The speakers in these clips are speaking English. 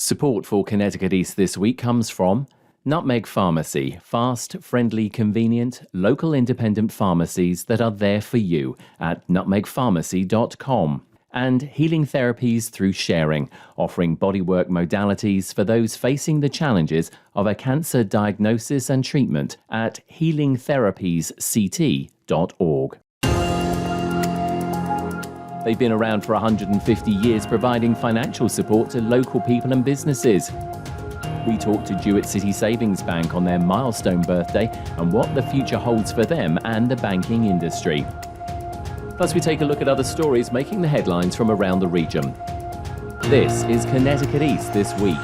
Support for Connecticut East this week comes from Nutmeg Pharmacy, fast, friendly, convenient, local independent pharmacies that are there for you at nutmegpharmacy.com. And Healing Therapies Through Sharing, offering bodywork modalities for those facing the challenges of a cancer diagnosis and treatment at healingtherapiesct.org. They've been around for 150 years, providing financial support to local people and businesses. We talked to Jewett City Savings Bank on their milestone birthday and what the future holds for them and the banking industry. Plus, we take a look at other stories making the headlines from around the region. This is Connecticut East This Week.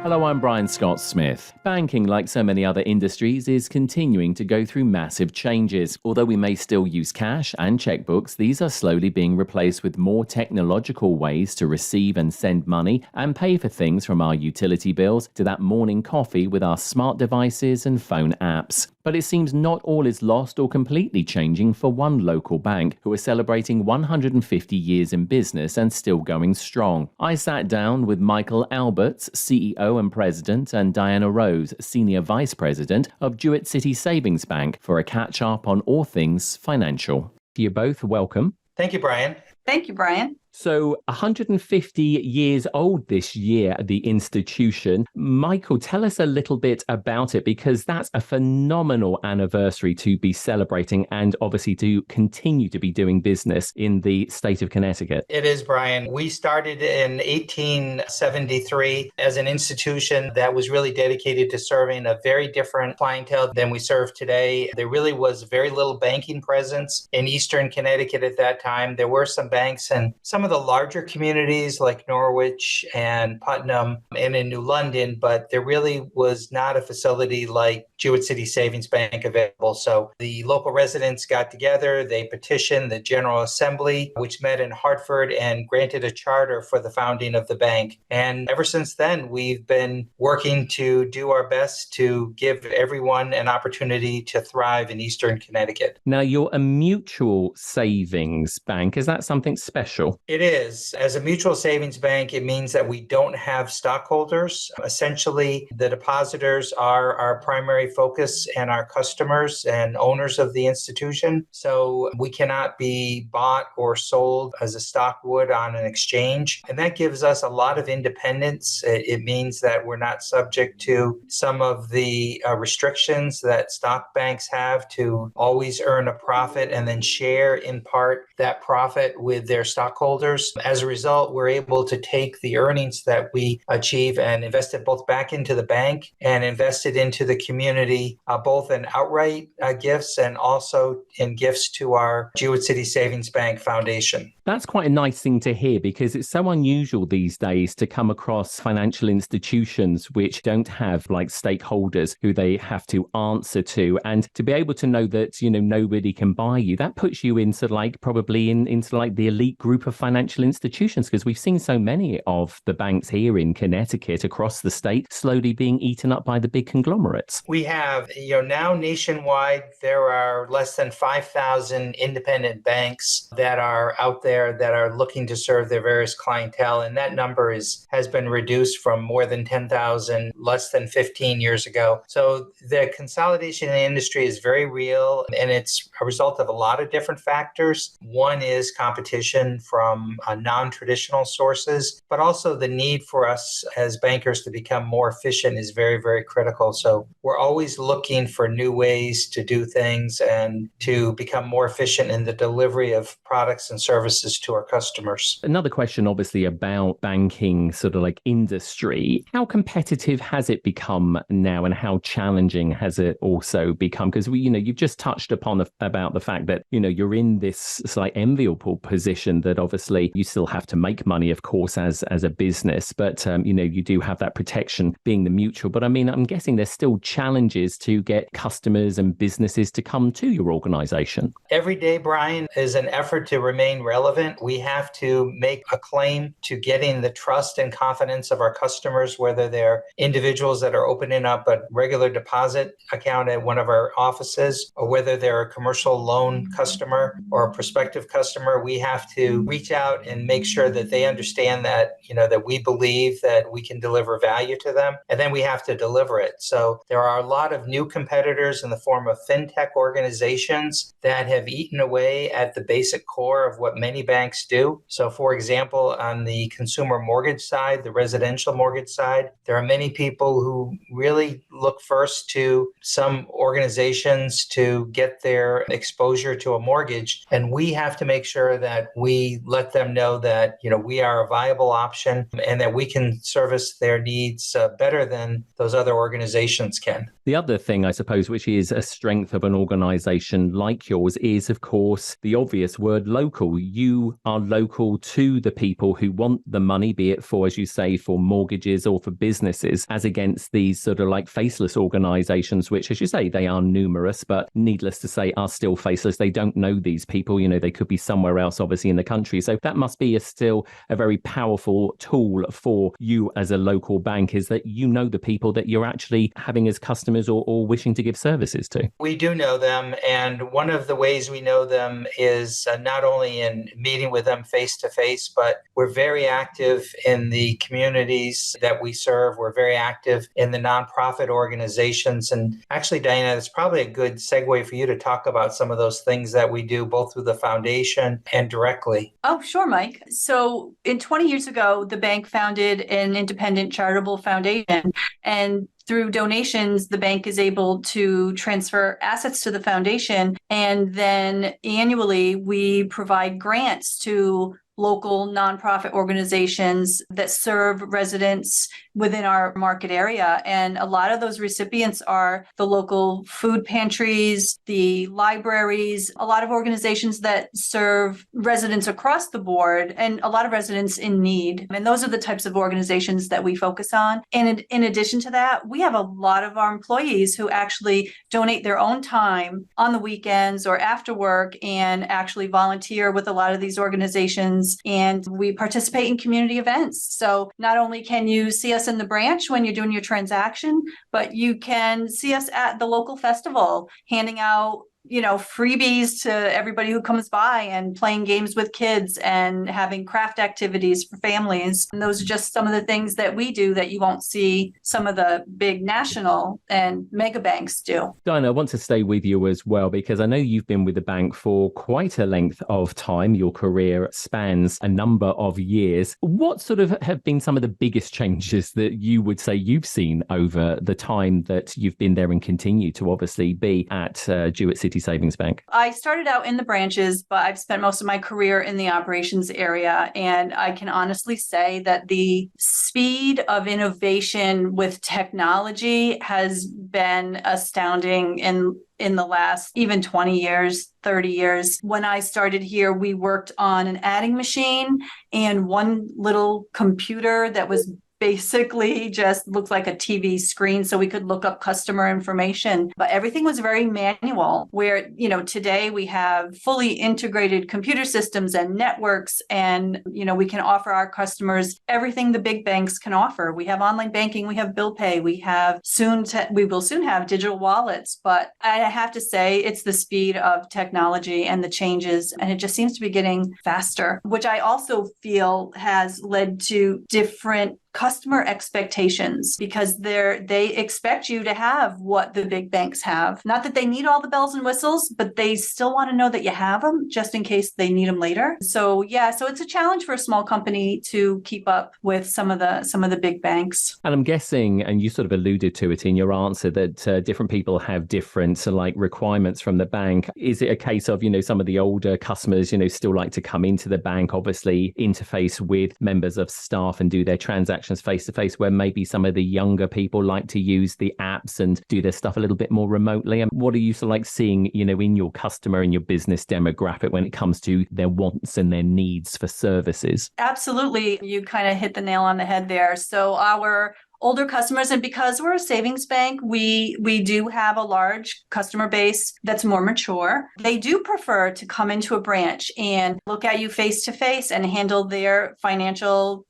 Hello, I'm Brian Scott Smith. Banking, like so many other industries, is continuing to go through massive changes. Although we may still use cash and checkbooks, these are slowly being replaced with more technological ways to receive and send money and pay for things, from our utility bills to that morning coffee with our smart devices and phone apps. But it seems not all is lost or completely changing for one local bank, who are celebrating 150 years in business and still going strong. I sat down with Michael Alberts, CEO and President, and Diana Rose, Senior Vice President of Jewett City Savings Bank, for a catch-up on all things financial. You're both welcome. Thank you, Brian. Thank you, Brian. So 150 years old this year, the institution. Michael, tell us a little bit about it, because that's a phenomenal anniversary to be celebrating and obviously to continue to be doing business in the state of Connecticut. It is, Brian. We started in 1873 as an institution that was really dedicated to serving a very different clientele than we serve today. There really was very little banking presence in Eastern Connecticut at that time. There were some banks and some of the larger communities like Norwich and Putnam and in New London, but there really was not a facility like Jewett City Savings Bank available. So the local residents got together, they petitioned the General Assembly, which met in Hartford, and granted a charter for the founding of the bank. And ever since then, we've been working to do our best to give everyone an opportunity to thrive in Eastern Connecticut. Now, you're a mutual savings bank. Is that something special? It is. As a mutual savings bank, it means that we don't have stockholders. Essentially, the depositors are our primary focus and our customers and owners of the institution. So we cannot be bought or sold as a stock would on an exchange. And that gives us a lot of independence. It means that we're not subject to some of the restrictions that stock banks have to always earn a profit and then share in part that profit with their stockholders. As a result, we're able to take the earnings that we achieve and invest it both back into the bank and invest it into the community, both in outright gifts and also in gifts to our Jewett City Savings Bank Foundation. That's quite a nice thing to hear, because it's so unusual these days to come across financial institutions which don't have like stakeholders who they have to answer to, and to be able to know that, you know, nobody can buy you. That puts you into like probably into like the elite group of financial institutions, because we've seen so many of the banks here in Connecticut across the state slowly being eaten up by the big conglomerates. We have, now nationwide, there are less than 5,000 independent banks that are out there that are looking to serve their various clientele. And that number has been reduced from more than 10,000 less than 15 years ago. So the consolidation in the industry is very real, and it's a result of a lot of different factors. One is competition from non-traditional sources, but also the need for us as bankers to become more efficient is very, very critical. So we're always looking for new ways to do things and to become more efficient in the delivery of products and services to our customers. Another question, obviously, about banking sort of like industry. How competitive has it become now, and how challenging has it also become? Because you've just touched upon about the fact that, you're in this like enviable position that obviously you still have to make money, of course, as a business, but you do have that protection being the mutual. But I mean, I'm guessing there's still challenges to get customers and businesses to come to your organization. Every day, Brian, is an effort to remain relevant. We have to make a claim to getting the trust and confidence of our customers, whether they're individuals that are opening up a regular deposit account at one of our offices, or whether they're a commercial loan customer or a prospective customer. We have to reach out and make sure that they understand that, that we believe that we can deliver value to them, and then we have to deliver it. So there are a lot of new competitors in the form of fintech organizations that have eaten away at the basic core of what many banks do. So for example, on the consumer mortgage side, the residential mortgage side, there are many people who really look first to some organizations to get their exposure to a mortgage. And we have to make sure that we let them know that, we are a viable option and that we can service their needs better than those other organizations can. The other thing, I suppose, which is a strength of an organization like yours is, of course, the obvious word local. You are local to the people who want the money, be it for, as you say, for mortgages or for businesses, as against these sort of like faceless organizations, which, as you say, they are numerous, but needless to say, are still faceless. They don't know these people. They could be somewhere else, obviously, in the country. So that must be still a very powerful tool for you as a local bank, is that you know the people that you're actually having as customers or wishing to give services to. We do know them. And one of the ways we know them is not only in meeting with them face to face, but we're very active in the communities that we serve. We're very active in the nonprofit organizations. And actually, Diana, it's probably a good segue for you to talk about some of those things that we do, both through the foundation and directly. Oh, sure, Mike. So 20 years ago, the bank founded an independent charitable foundation, and through donations, the bank is able to transfer assets to the foundation. And then annually, we provide grants to local nonprofit organizations that serve residents within our market area. And a lot of those recipients are the local food pantries, the libraries, a lot of organizations that serve residents across the board, and a lot of residents in need. And those are the types of organizations that we focus on. And in addition to that, we have a lot of our employees who actually donate their own time on the weekends or after work and actually volunteer with a lot of these organizations. And we participate in community events. So not only can you see us in the branch when you're doing your transaction, but you can see us at the local festival handing out freebies to everybody who comes by and playing games with kids and having craft activities for families. And those are just some of the things that we do that you won't see some of the big national and mega banks do. Diana, I want to stay with you as well, because I know you've been with the bank for quite a length of time. Your career spans a number of years. What sort of have been some of the biggest changes that you would say you've seen over the time that you've been there and continue to obviously be at Jewett City Savings Bank? I started out in the branches, but I've spent most of my career in the operations area. And I can honestly say that the speed of innovation with technology has been astounding in the last even 20 years, 30 years. When I started here, we worked on an adding machine and one little computer that was basically just looked like a TV screen so we could look up customer information. But everything was very manual, where, today we have fully integrated computer systems and networks, and, we can offer our customers everything the big banks can offer. We have online banking, we have bill pay, we will soon have digital wallets. But I have to say, it's the speed of technology and the changes, and it just seems to be getting faster, which I also feel has led to different customer expectations, because they expect you to have what the big banks have. Not that they need all the bells and whistles, but they still want to know that you have them just in case they need them later. So it's a challenge for a small company to keep up with some of the big banks. And I'm guessing, and you sort of alluded to it in your answer, that different people have different requirements from the bank. Is it a case of, some of the older customers, still like to come into the bank, obviously interface with members of staff and do their transactions transactions face to face, where maybe some of the younger people like to use the apps and do their stuff a little bit more remotely? And what are you sort of like seeing, in your customer and your business demographic when it comes to their wants and their needs for services? Absolutely. You kind of hit the nail on the head there. So our older customers, and because we're a savings bank, we do have a large customer base that's more mature. They do prefer to come into a branch and look at you face to face and handle their financial,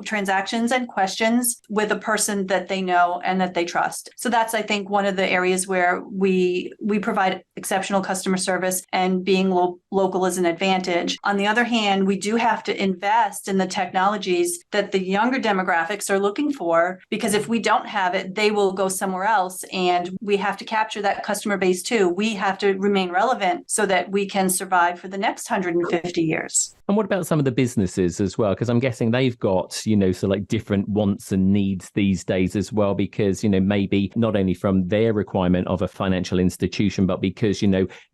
transactions and questions with a person that they know and that they trust. So that's, I think, one of the areas where we provide exceptional customer service, and being local is an advantage. On the other hand, we do have to invest in the technologies that the younger demographics are looking for, because if we don't have it, they will go somewhere else, and we have to capture that customer base too. We have to remain relevant so that we can survive for the next 150 years. And what about some of the businesses as well? Because I'm guessing they've got, so like different wants and needs these days as well, because, maybe not only from their requirement of a financial institution, but because,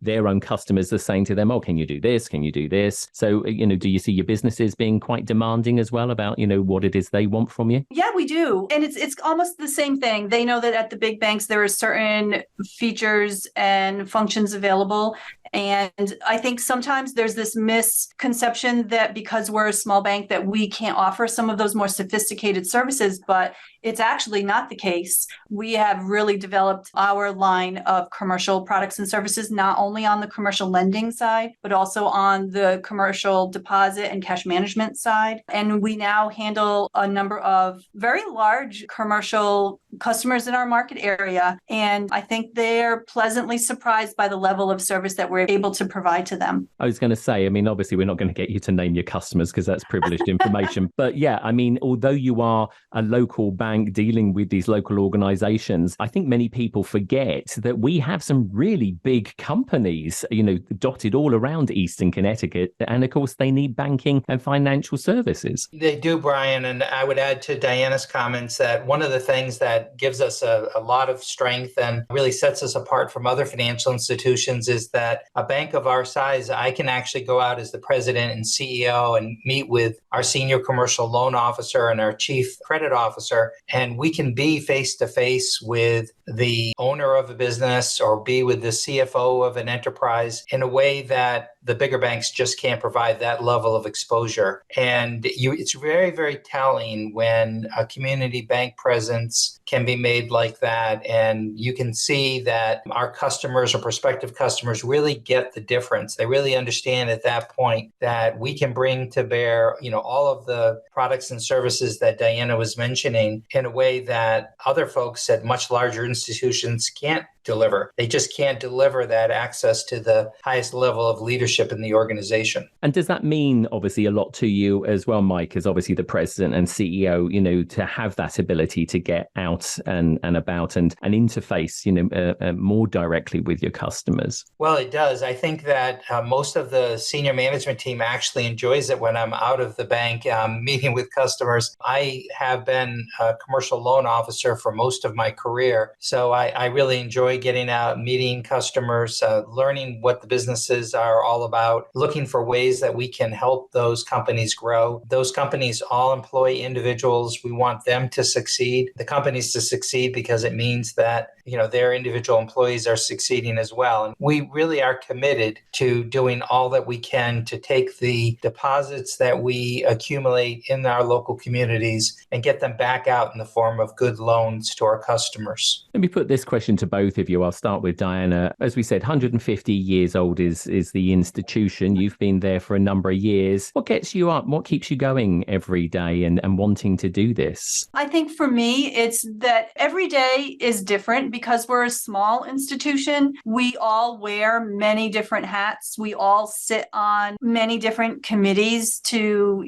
their own customers are saying to them, oh, can you do this? Can you do this? So, do you see your businesses being quite demanding as well about, what it is they want from you? Yeah, we do. And it's almost the same thing. They know that at the big banks, there are certain features and functions available. And I think sometimes there's this misconception that because we're a small bank that we can't offer some of those more sophisticated services, but it's actually not the case. We have really developed our line of commercial products and services, not only on the commercial lending side, but also on the commercial deposit and cash management side. And we now handle a number of very large commercial customers in our market area. And I think they're pleasantly surprised by the level of service that we're able to provide to them. I was going to say, obviously we're not going to get you to name your customers because that's privileged information. But yeah, although you are a local bank dealing with these local organizations, I think many people forget that we have some really big companies, dotted all around Eastern Connecticut. And of course, they need banking and financial services. They do, Brian. And I would add to Diana's comments that one of the things that gives us a lot of strength and really sets us apart from other financial institutions is that a bank of our size, I can actually go out as the president and CEO and meet with our senior commercial loan officer and our chief credit officer, and we can be face to face with the owner of a business or be with the CFO of an enterprise in a way that the bigger banks just can't provide that level of exposure. And it's very, very telling when a community bank presence can be made like that. And you can see that our customers or prospective customers really get the difference. They really understand at that point that we can bring to bear, all of the products and services that Diana was mentioning in a way that other folks at much larger institutions can't deliver. They just can't deliver that access to the highest level of leadership in the organization. And does that mean obviously a lot to you as well, Mike, as obviously the president and CEO, to have that ability to get out and about and interface, more directly with your customers? Well, it does. I think that most of the senior management team actually enjoys it when I'm out of the bank meeting with customers. I have been a commercial loan officer for most of my career, so I really enjoy getting out, meeting customers, learning what the businesses are all about, looking for ways that we can help those companies grow. Those companies all employ individuals. We want them to succeed, the companies to succeed, because it means that, their individual employees are succeeding as well. And we really are committed to doing all that we can to take the deposits that we accumulate in our local communities and get them back out in the form of good loans to our customers. Let me put this question to both of you. I'll start with Diana. As we said, 150 years old is the institution. You've been there for a number of years. What gets you up? What keeps you going every day and wanting to do this? I think for me, it's that every day is different because we're a small institution. We all wear many different hats. We all sit on many different committees to,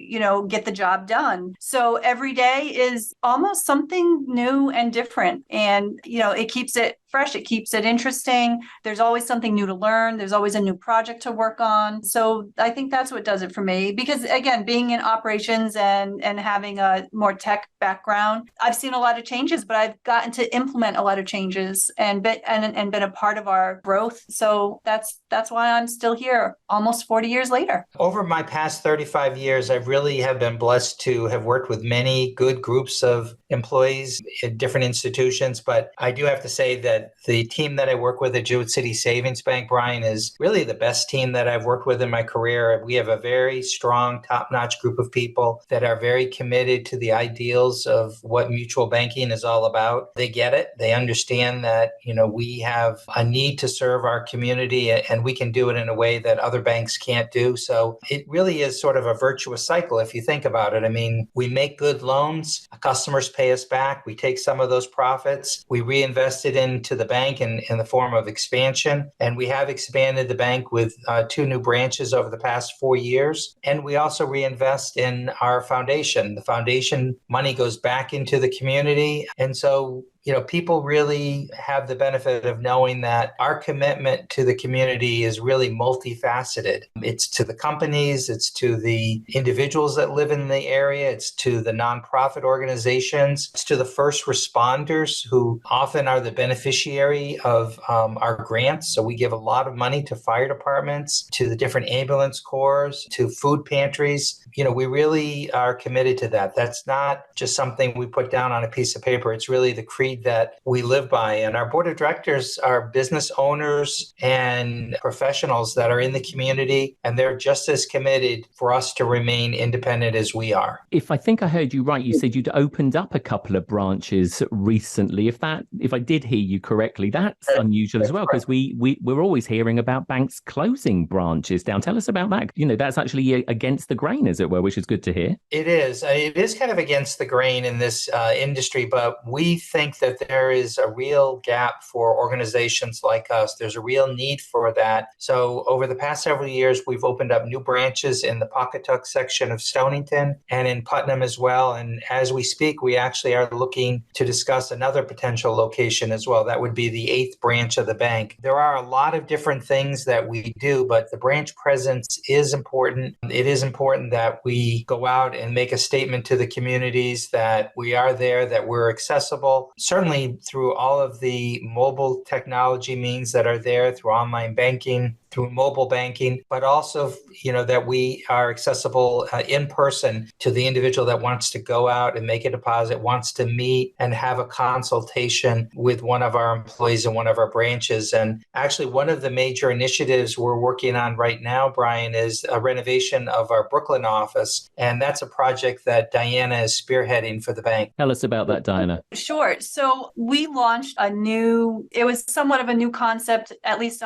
get the job done. So every day is almost something new and different. And, it keeps it fresh. It It keeps it interesting. There's always something new to learn. There's always a new project to work on. So I think that's what does it for me. Because again, being in operations and having a more tech background, I've seen a lot of changes, but I've gotten to implement a lot of changes and been a part of our growth. So that's why I'm still here almost 40 years later. Over my past 35 years, I really have been blessed to have worked with many good groups of employees at different institutions. But I do have to say that the team that I work with at Jewett City Savings Bank, Brian, is really the best team that I've worked with in my career. We have a very strong, top-notch group of people that are very committed to the ideals of what mutual banking is all about. They get it. They understand that, we have a need to serve our community and we can do it in a way that other banks can't do. So it really is sort of a virtuous cycle if you think about it. I mean, we make good loans, customers pay us back, we take some of those profits, we reinvest it into the bank in the form of expansion. And we have expanded the bank with 2 new branches over the past 4 years. And we also reinvest in our foundation. The foundation money goes back into the community. And so people really have the benefit of knowing that our commitment to the community is really multifaceted. It's to the companies, it's to the individuals that live in the area, it's to the nonprofit organizations, it's to the first responders who often are the beneficiary of our grants. So we give a lot of money to fire departments, to the different ambulance corps, to food pantries. We really are committed to that. That's not just something we put down on a piece of paper. It's really the creed that we live by. And our board of directors are business owners and professionals that are in the community, and they're just as committed for us to remain independent as we are. If I think I heard you right, you said you'd opened up a couple of branches recently. If I did hear you correctly, that's unusual as well, because we're always hearing about banks closing branches down. Tell us about that. That's actually against the grain, as it were, which is good to hear. It is. It is kind of against the grain in this industry, but we think that there is a real gap for organizations like us. There's a real need for that. So over the past several years, we've opened up new branches in the Pawcatuck section of Stonington and in Putnam as well. And as we speak, we actually are looking to discuss another potential location as well. That would be the 8th branch of the bank. There are a lot of different things that we do, but the branch presence is important. It is important that we go out and make a statement to the communities that we are there, that we're accessible. Certainly through all of the mobile technology means that are there, through online banking, through mobile banking, but also, that we are accessible in person to the individual that wants to go out and make a deposit, wants to meet and have a consultation with one of our employees in one of our branches. And actually, one of the major initiatives we're working on right now, Brian, is a renovation of our Brooklyn office. And that's a project that Diana is spearheading for the bank. Tell us about that, Diana. Sure. So we launched it was somewhat of a new concept, at least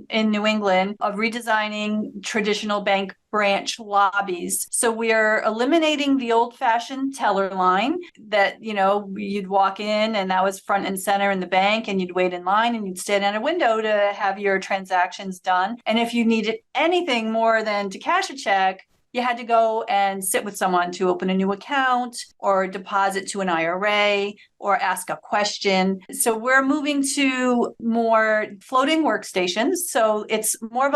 in New England, of redesigning traditional bank branch lobbies. So we are eliminating the old-fashioned teller line that, you'd walk in and that was front and center in the bank, and you'd wait in line and you'd stand at a window to have your transactions done. And if you needed anything more than to cash a check, you had to go and sit with someone to open a new account or deposit to an IRA or ask a question. So we're moving to more floating workstations. So it's more of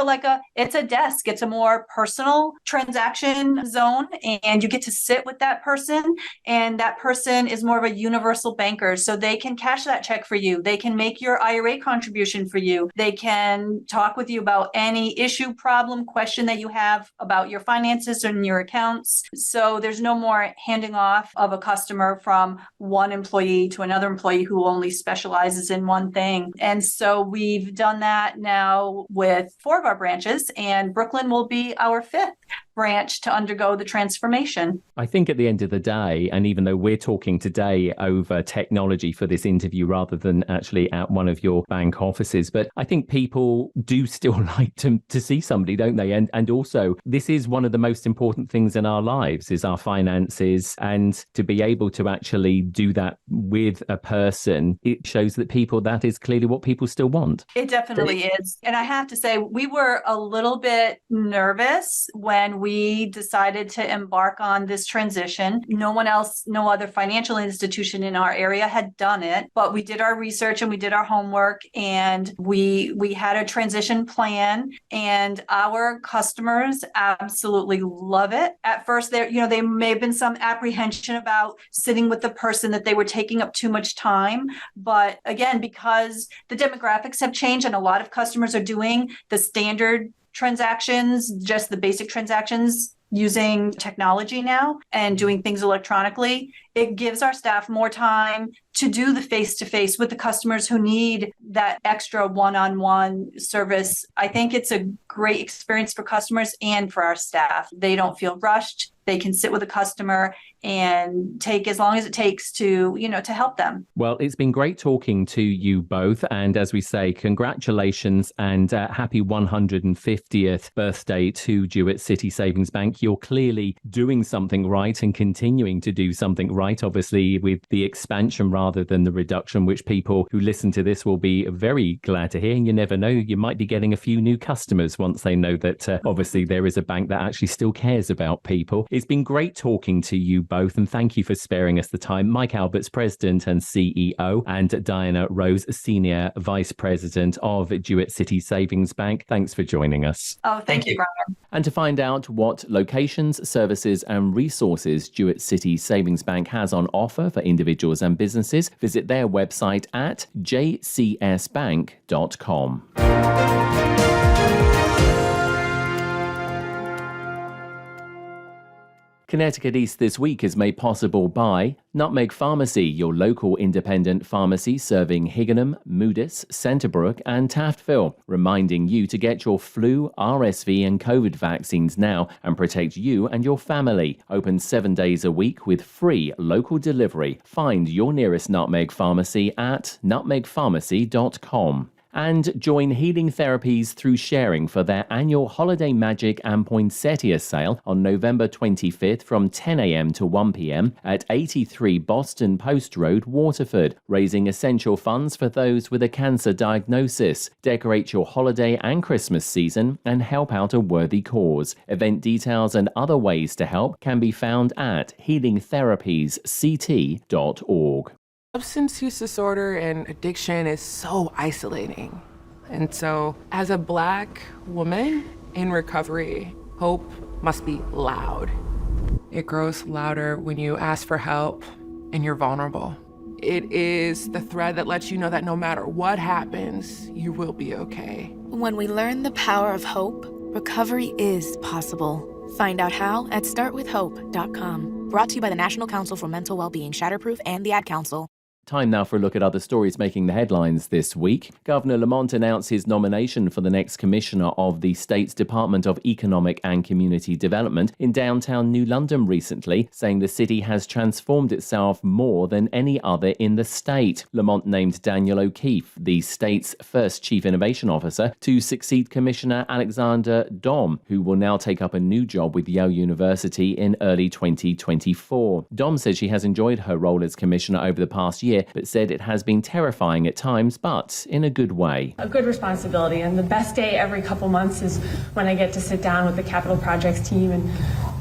it's a desk. It's a more personal transaction zone, and you get to sit with that person, and that person is more of a universal banker. So they can cash that check for you. They can make your IRA contribution for you. They can talk with you about any issue, problem, question that you have about your finances and your accounts. So there's no more handing off of a customer from one employee to another employee who only specializes in one thing. And so we've done that now with 4 of our branches, and Brooklyn will be our 5th branch to undergo the transformation. I think at the end of the day, and even though we're talking today over technology for this interview rather than actually at one of your bank offices, but I think people do still like to see somebody, don't they? And also, this is one of the most important things in our lives, is our finances. And to be able to actually do that with a person, it shows that is clearly what people still want. It definitely is. And I have to say, we were a little bit nervous when we we decided to embark on this transition. No other financial institution in our area had done it, but we did our research and we did our homework, and we had a transition plan, and our customers absolutely love it. At first, there may have been some apprehension about sitting with the person, that they were taking up too much time. But again, because the demographics have changed and a lot of customers are doing the standard transactions, just the basic transactions using technology now and doing things electronically, it gives our staff more time to do the face-to-face with the customers who need that extra one-on-one service. I think it's a great experience for customers and for our staff. They don't feel rushed. They can sit with a customer and take as long as it takes to help them. Well, it's been great talking to you both. And as we say, congratulations and happy 150th birthday to Jewett City Savings Bank. You're clearly doing something right and continuing to do something right, obviously, with the expansion rather than the reduction, which people who listen to this will be very glad to hear. And you never know, you might be getting a few new customers once they know that obviously there is a bank that actually still cares about people. It's been great talking to you both, and thank you for sparing us the time. Mike Alberts, President and CEO, and Diana Rose, Senior Vice President of Jewett City Savings Bank. Thanks for joining us. Oh, thank you, Brian. And to find out what locations, services and resources Jewett City Savings Bank has on offer for individuals and businesses, visit their website at jcsbank.com. Connecticut East This Week is made possible by Nutmeg Pharmacy, your local independent pharmacy serving Higganum, Moodus, Centerbrook and Taftville, reminding you to get your flu, RSV and COVID vaccines now and protect you and your family. Open 7 days a week with free local delivery. Find your nearest Nutmeg Pharmacy at nutmegpharmacy.com. And join Healing Therapies Through Sharing for their annual Holiday Magic and Poinsettia sale on November 25th from 10 a.m. to 1 p.m. at 83 Boston Post Road, Waterford, raising essential funds for those with a cancer diagnosis. Decorate your holiday and Christmas season and help out a worthy cause. Event details and other ways to help can be found at healingtherapiesct.org. Substance use disorder and addiction is so isolating. And so, as a Black woman in recovery, hope must be loud. It grows louder when you ask for help and you're vulnerable. It is the thread that lets you know that no matter what happens, you will be okay. When we learn the power of hope, recovery is possible. Find out how at startwithhope.com. Brought to you by the National Council for Mental Wellbeing, Shatterproof, and the Ad Council. Time now for a look at other stories making the headlines this week. Governor Lamont announced his nomination for the next commissioner of the state's Department of Economic and Community Development in downtown New London recently, saying the city has transformed itself more than any other in the state. Lamont named Daniel O'Keefe, the state's first chief innovation officer, to succeed Commissioner Alexander Dom, who will now take up a new job with Yale University in early 2024. Dom says she has enjoyed her role as commissioner over the past year, but said it has been terrifying at times, but in a good way. A good responsibility, and the best day every couple months is when I get to sit down with the capital projects team and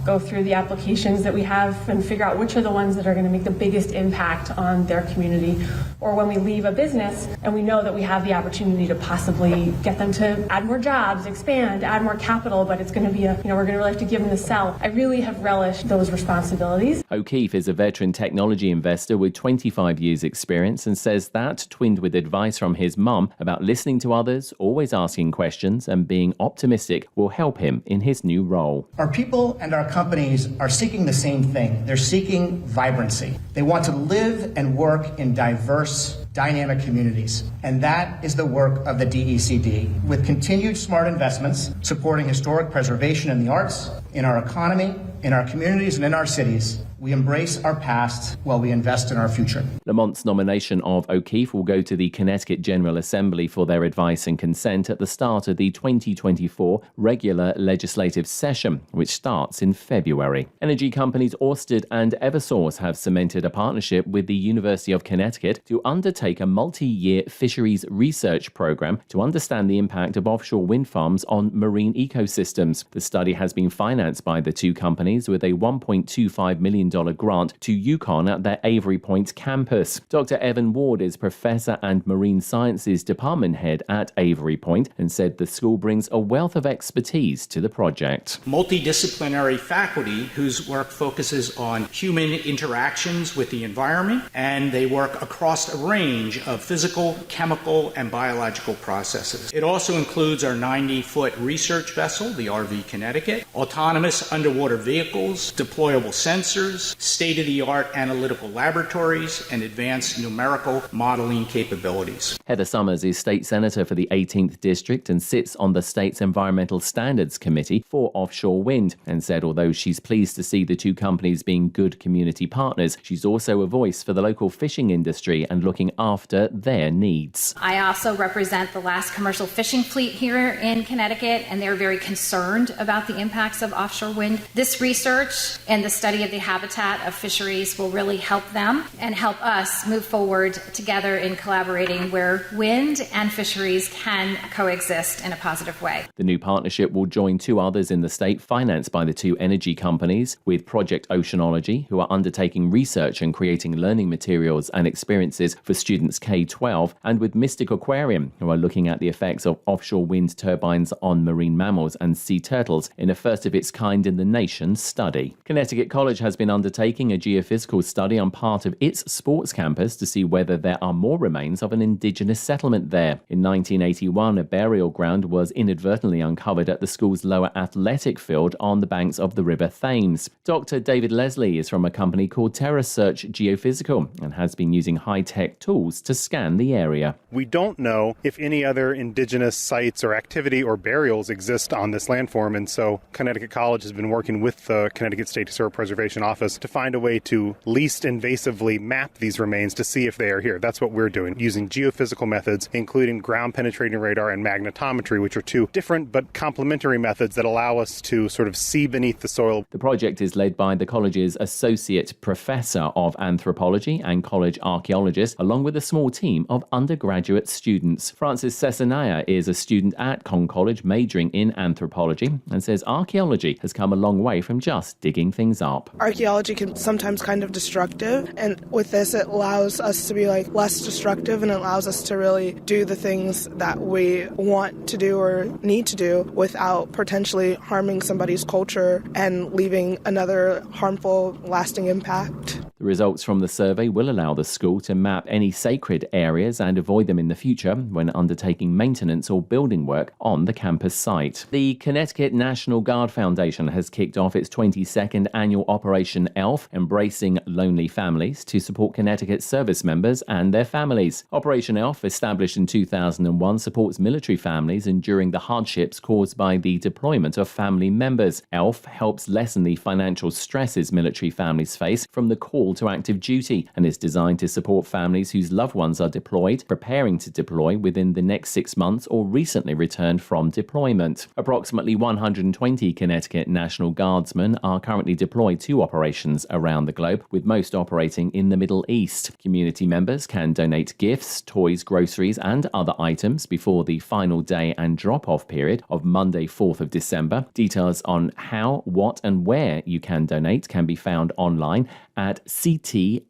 go through the applications that we have and figure out which are the ones that are going to make the biggest impact on their community. Or when we leave a business and we know that we have the opportunity to possibly get them to add more jobs, expand, add more capital, but it's going to be we're going to really have to give them the sell. I really have relished those responsibilities. O'Keefe is a veteran technology investor with 25 years experience and says that, twinned with advice from his mum about listening to others, always asking questions and being optimistic, will help him in his new role. Our people and our companies are seeking the same thing. They're seeking vibrancy. They want to live and work in diverse, dynamic communities. And that is the work of the DECD. With continued smart investments, supporting historic preservation in the arts, in our economy, in our communities, and in our cities, we embrace our past while we invest in our future. Lamont's nomination of O'Keefe will go to the Connecticut General Assembly for their advice and consent at the start of the 2024 regular legislative session, which starts in February. Energy companies Ørsted and Eversource have cemented a partnership with the University of Connecticut to undertake a multi-year fisheries research program to understand the impact of offshore wind farms on marine ecosystems. The study has been financed financed by the two companies with a $1.25 million grant to UConn at their Avery Point campus. Dr. Evan Ward is professor and marine sciences department head at Avery Point and said the school brings a wealth of expertise to the project. Multidisciplinary faculty whose work focuses on human interactions with the environment, and they work across a range of physical, chemical, and biological processes. It also includes our 90-foot research vessel, the RV Connecticut, autonomous underwater vehicles, deployable sensors, state-of-the-art analytical laboratories, and advanced numerical modeling capabilities. Heather Summers is state senator for the 18th District and sits on the state's Environmental Standards Committee for offshore wind, and said although she's pleased to see the two companies being good community partners, she's also a voice for the local fishing industry and looking after their needs. I also represent the last commercial fishing fleet here in Connecticut, and they're very concerned about the impacts of offshore wind. This research and the study of the habitat of fisheries will really help them and help us move forward together in collaborating where wind and fisheries can coexist in a positive way. The new partnership will join two others in the state financed by the two energy companies, with Project Oceanology, who are undertaking research and creating learning materials and experiences for students K-12, and with Mystic Aquarium, who are looking at the effects of offshore wind turbines on marine mammals and sea turtles in a first-of-its-kind-in-the-nation study. Connecticut College has been undertaking a geophysical study on part of its sports campus to see whether there are more remains of an indigenous settlement there. In 1981, a burial ground was inadvertently uncovered at the school's lower athletic field on the banks of the River Thames. Dr. David Leslie is from a company called TerraSearch Geophysical and has been using high-tech tools to scan the area. We don't know if any other indigenous sites or activity or burials exist on this landform, and so Connecticut College has been working with the Connecticut State Historic Preservation Office to find a way to least invasively map these remains to see if they are here. That's what we're doing, using geophysical methods, including ground-penetrating radar and magnetometry, which are two different but complementary methods that allow us to sort of see beneath the soil. The project is led by the college's Associate Professor of Anthropology and college archaeologist, along with a small team of undergraduate students. Francis Cesanaya is a student at Conn College majoring in anthropology and says archaeology has come a long way from just digging things up. Archaeology can sometimes kind of destructive, and with this it allows us to be less destructive, and it allows us to really do the things that we want to do or need to do without potentially harming somebody's culture and leaving another harmful, lasting impact. The results from the survey will allow the school to map any sacred areas and avoid them in the future when undertaking maintenance or building work on the campus site. The Connecticut National Guard Foundation has kicked off its 22nd annual Operation ELF, Embracing Lonely Families, to support Connecticut service members and their families. Operation ELF, established in 2001, supports military families enduring the hardships caused by the deployment of family members. ELF helps lessen the financial stresses military families face from the call to active duty and is designed to support families whose loved ones are deployed, preparing to deploy within the next 6 months, or recently returned from deployment. Approximately 120 Connecticut National Guardsmen are currently deployed to operations around the globe, with most operating in the Middle East. Community members can donate gifts, toys, groceries, and other items before the final day and drop-off period of Monday, 4th of December. Details on how, what, and where you can donate can be found online at ctngfi.org,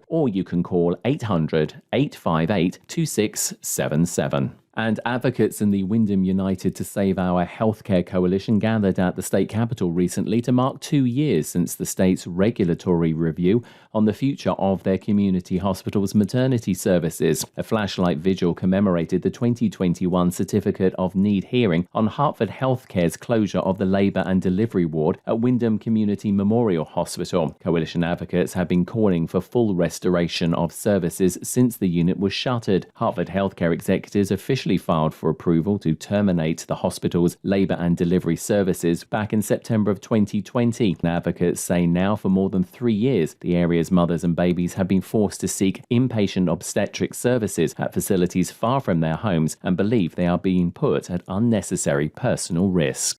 or you can call 800-858-2677. And advocates in the Wyndham United to Save Our Healthcare Coalition gathered at the state capitol recently to mark 2 years since the state's regulatory review on the future of their community hospitals' maternity services. A flashlight vigil commemorated the 2021 Certificate of Need hearing on Hartford Healthcare's closure of the labour and delivery ward at Wyndham Community Memorial Hospital. Coalition advocates have been calling for full restoration of services since the unit was shuttered. Hartford Healthcare executives officially filed for approval to terminate the hospital's labour and delivery services back in September of 2020. Advocates say now for more than 3 years, the area's mothers and babies have been forced to seek inpatient obstetric services at facilities far from their homes and believe they are being put at unnecessary personal risk.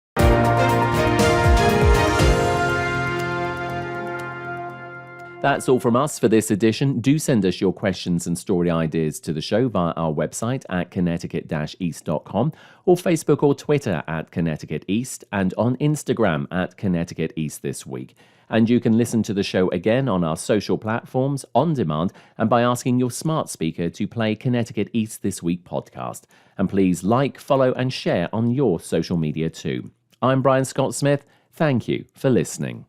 That's all from us for this edition. Do send us your questions and story ideas to the show via our website at connecticut-east.com or Facebook or Twitter at Connecticut East and on Instagram at Connecticut East This Week. And you can listen to the show again on our social platforms, on demand, and by asking your smart speaker to play Connecticut East This Week podcast. And please like, follow, and share on your social media too. I'm Brian Scott Smith. Thank you for listening.